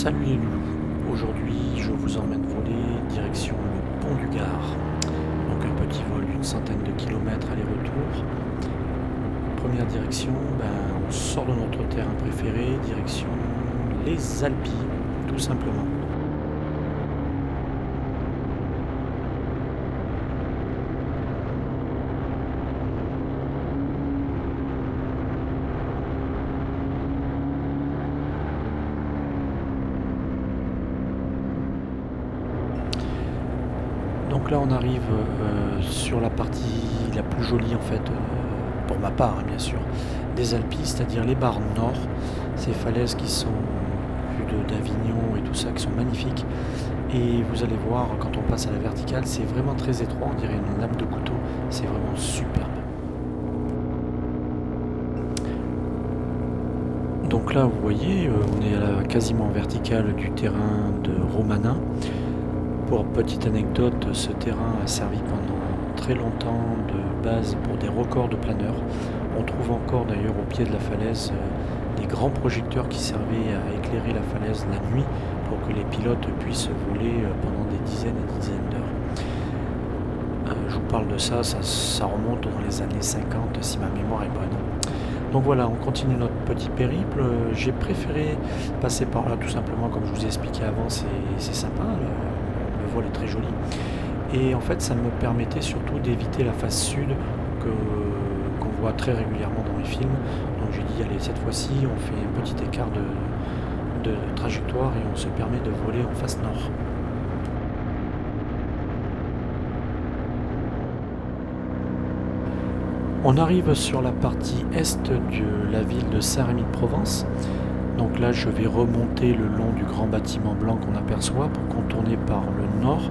Salut les loulous, aujourd'hui je vous emmène voler direction le pont du Gard. Donc un petit vol d'une centaine de kilomètres aller-retour. Première direction, on sort de notre terrain préféré, direction les Alpilles, tout simplement. Donc là on arrive sur la partie la plus jolie en fait, pour ma part bien sûr, des Alpilles, c'est-à-dire les Barres Nord, ces falaises qui sont vues d'Avignon et tout ça, qui sont magnifiques. Et vous allez voir, quand on passe à la verticale, c'est vraiment très étroit, on dirait une lame de couteau, c'est vraiment superbe. Donc là vous voyez, on est à la quasiment verticale du terrain de Romanin. Pour petite anecdote, ce terrain a servi pendant très longtemps de base pour des records de planeurs. On trouve encore d'ailleurs au pied de la falaise des grands projecteurs qui servaient à éclairer la falaise la nuit pour que les pilotes puissent voler pendant des dizaines et des dizaines d'heures. Je vous parle de ça, ça remonte dans les années 50 si ma mémoire est bonne. Donc voilà, on continue notre petit périple. J'ai préféré passer par là tout simplement, comme je vous ai expliqué avant, c'est sympa. Le vol est très joli et en fait ça me permettait surtout d'éviter la face sud qu'on voit très régulièrement dans les films. Donc j'ai dit allez, cette fois-ci on fait un petit écart de trajectoire et on se permet de voler en face nord. On arrive sur la partie est de la ville de Saint-Rémy-de-Provence. Donc là je vais remonter le long du grand bâtiment blanc qu'on aperçoit pour contourner par le nord.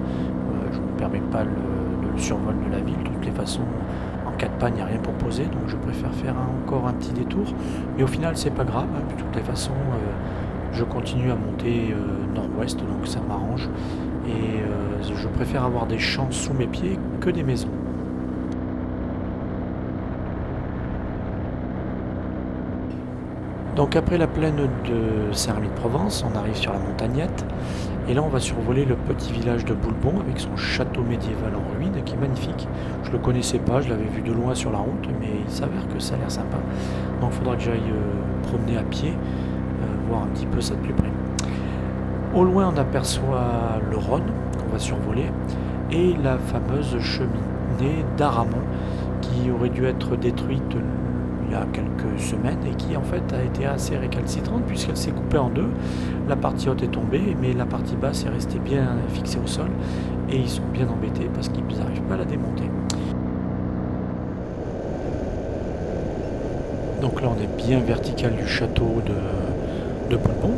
Je ne me permets pas le survol de la ville, de toutes les façons en cas de panne il n'y a rien pour poser, donc je préfère faire encore un petit détour. Mais au final c'est pas grave, de toutes les façons je continue à monter nord-ouest, donc ça m'arrange. Et je préfère avoir des champs sous mes pieds que des maisons. Donc après la plaine de Saint-Rémy-de-Provence, on arrive sur la montagnette. Et là on va survoler le petit village de Boulbon avec son château médiéval en ruine qui est magnifique. Je ne le connaissais pas, je l'avais vu de loin sur la route, mais il s'avère que ça a l'air sympa. Donc il faudra que j'aille promener à pied, voir un petit peu ça de plus près. Au loin on aperçoit le Rhône qu'on va survoler et la fameuse cheminée d'Aramon qui aurait dû être détruite il y a quelques semaines et qui en fait a été assez récalcitrante puisqu'elle s'est coupée en deux. La partie haute est tombée mais la partie basse est restée bien fixée au sol et ils sont bien embêtés parce qu'ils n'arrivent pas à la démonter. Donc là on est bien vertical du château de Boulbon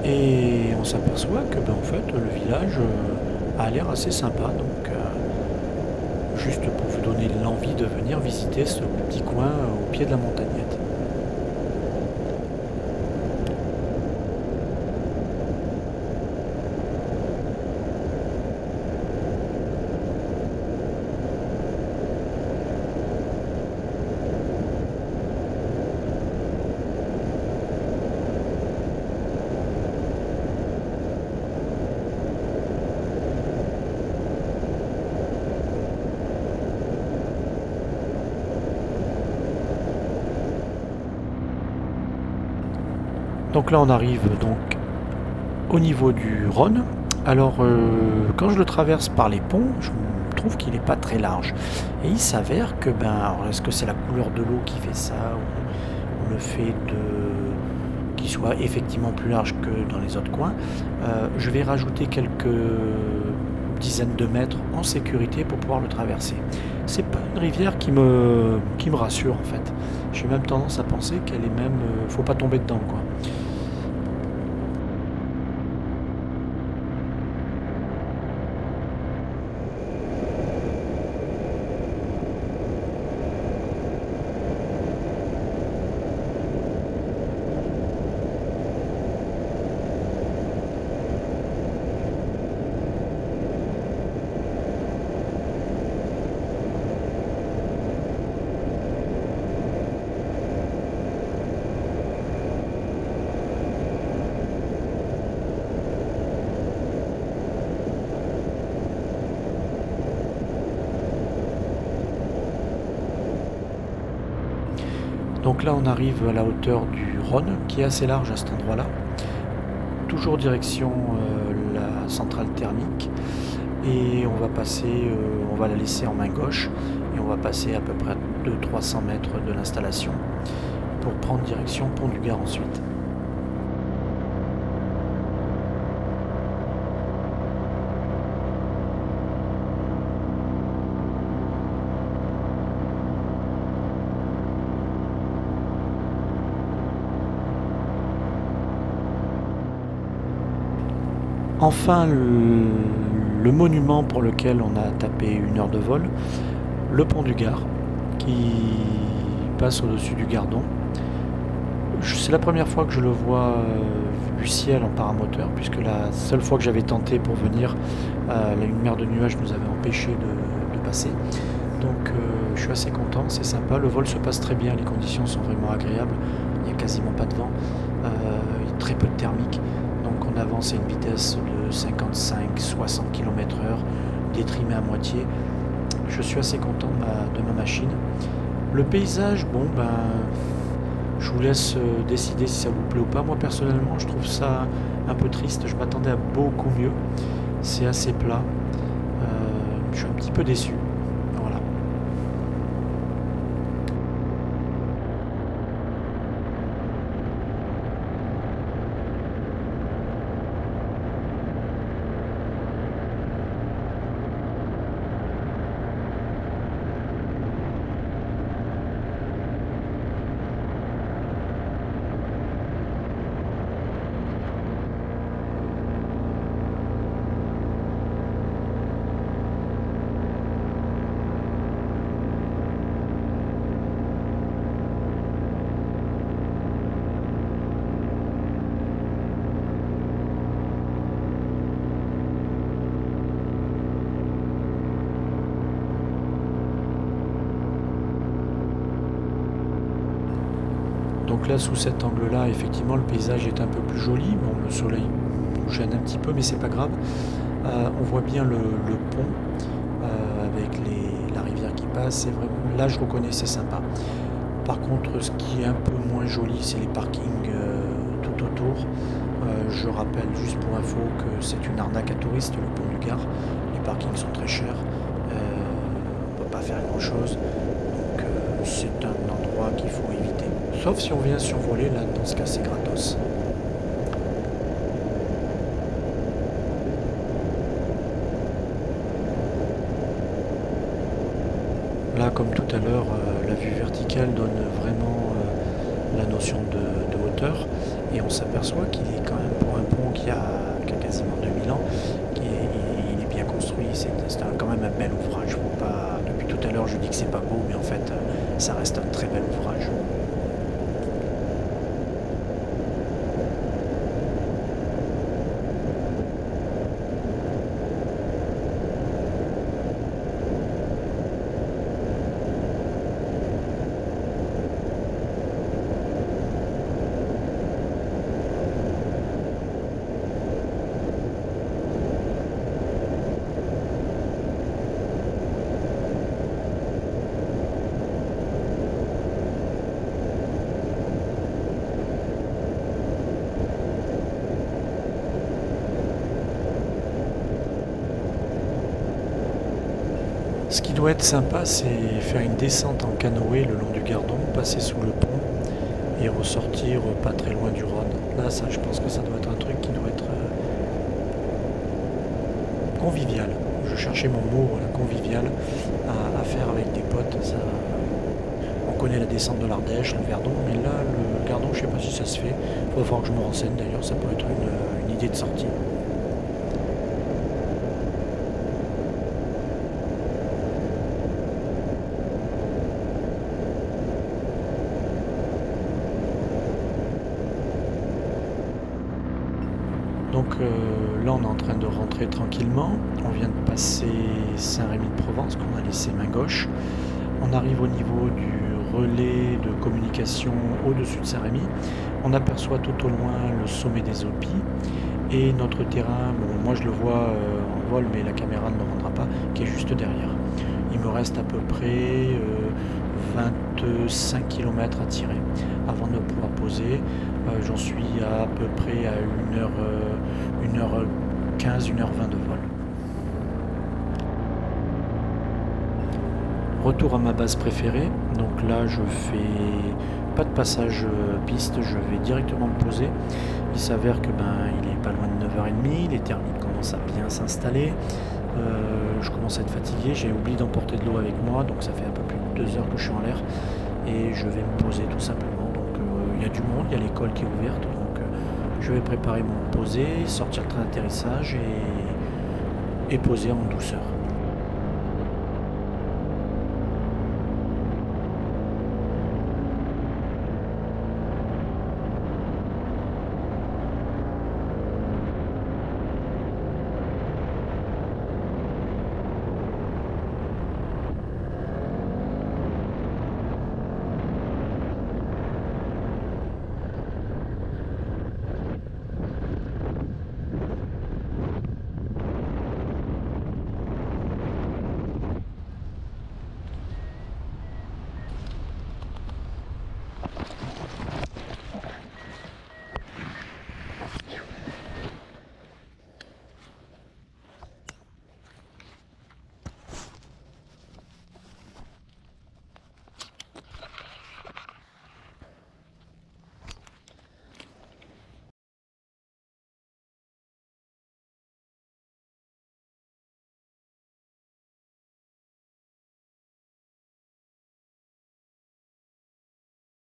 et on s'aperçoit que en fait le village a l'air assez sympa, donc juste pour vous donner l'envie de venir visiter ce petit coin au pied de la montagnette. Donc là on arrive donc au niveau du Rhône. Alors quand je le traverse par les ponts, je trouve qu'il n'est pas très large. Et il s'avère que est-ce que c'est la couleur de l'eau qui fait ça ou le fait qu'il soit effectivement plus large que dans les autres coins. Je vais rajouter quelques dizaines de mètres en sécurité pour pouvoir le traverser. C'est pas une rivière qui me rassure en fait. J'ai même tendance à penser qu'elle est même... faut pas tomber dedans quoi. Donc là on arrive à la hauteur du Rhône qui est assez large à cet endroit là, toujours direction la centrale thermique, et on va passer, on va la laisser en main gauche et on va passer à peu près 200-300 mètres de l'installation pour prendre direction Pont du Gard ensuite. Enfin, le monument pour lequel on a tapé 1 heure de vol, le pont du Gard, qui passe au-dessus du Gardon. C'est la première fois que je le vois du ciel en paramoteur, puisque la seule fois que j'avais tenté pour venir, une mer de nuages nous avait empêché de passer. Donc je suis assez content, c'est sympa, le vol se passe très bien, les conditions sont vraiment agréables, il n'y a quasiment pas de vent, il y a très peu de thermique. Donc on avance à une vitesse de 55-60 km/h, détrimé à moitié. Je suis assez content de ma machine. Le paysage, bon ben, je vous laisse décider si ça vous plaît ou pas. Moi personnellement, je trouve ça un peu triste, je m'attendais à beaucoup mieux. C'est assez plat. Je suis un petit peu déçu. Voilà. Donc là, sous cet angle-là, effectivement, le paysage est un peu plus joli. Bon, le soleil nous gêne un petit peu, mais c'est pas grave. On voit bien le pont avec la rivière qui passe. C'est vraiment, là, je reconnais, c'est sympa. Par contre, ce qui est un peu moins joli, c'est les parkings tout autour. Je rappelle juste pour info que c'est une arnaque à touristes, le pont du Gard. Les parkings sont très chers. On ne peut pas faire grand-chose. Donc c'est un endroit qu'il faut éviter. Sauf si on vient survoler, là, dans ce cas, c'est gratos. Là, comme tout à l'heure, la vue verticale donne vraiment la notion de hauteur. Et on s'aperçoit qu'il est quand même, pour un pont qui a quasiment 2000 ans, il est bien construit. C'est quand même un bel ouvrage. Faut pas, depuis tout à l'heure, je dis que c'est pas beau, mais en fait, ça reste un très bel ouvrage. Ce qui doit être sympa, c'est faire une descente en canoë le long du Gardon, passer sous le pont et ressortir pas très loin du Rhône. Là, ça, je pense que ça doit être un truc qui doit être convivial. Je cherchais mon mot, voilà, convivial, à faire avec des potes. Ça, on connaît la descente de l'Ardèche, le Verdon, mais là, le Gardon, je sais pas si ça se fait. Il va falloir que je me renseigne d'ailleurs, ça peut être une idée de sortie. Donc là on est en train de rentrer tranquillement, on vient de passer Saint-Rémy-de-Provence qu'on a laissé main gauche, on arrive au niveau du relais de communication au-dessus de Saint-Rémy, on aperçoit tout au loin le sommet des Aupis et notre terrain, bon moi je le vois en vol mais la caméra ne le rendra pas, qui est juste derrière. Il me reste à peu près 25 km à tirer avant de pouvoir poser. J'en suis à peu près à 1h15, 1h20 de vol. Retour à ma base préférée, donc là je fais pas de passage piste, je vais directement me poser. Il s'avère que il est pas loin de 9h30, les thermiques commencent à bien s'installer, je commence à être fatigué, j'ai oublié d'emporter de l'eau avec moi, donc ça fait un peu plus de 2 heures que je suis en l'air et je vais me poser tout simplement. Donc il y a du monde, il y a l'école qui est ouverte, donc je vais préparer mon poser, sortir le train d'atterrissage et poser en douceur.